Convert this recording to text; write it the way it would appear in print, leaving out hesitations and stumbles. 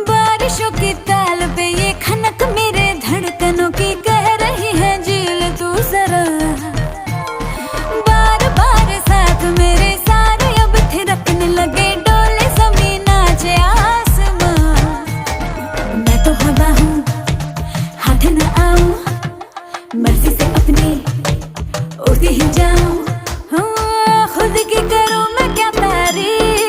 बारिशों की ताल पे ये खनक मेरे धड़कनों की कह रही है झील तू जरा। बार बार साथ मेरे सारे अब थिरकने लगे, डोले जमीन नाचे आसमां। मैं तो हवा हूँ, हाथ न आऊं, मर्जी से अपनी उड़ती ही जाऊं। खुद की करूं मैं क्या तारीफ,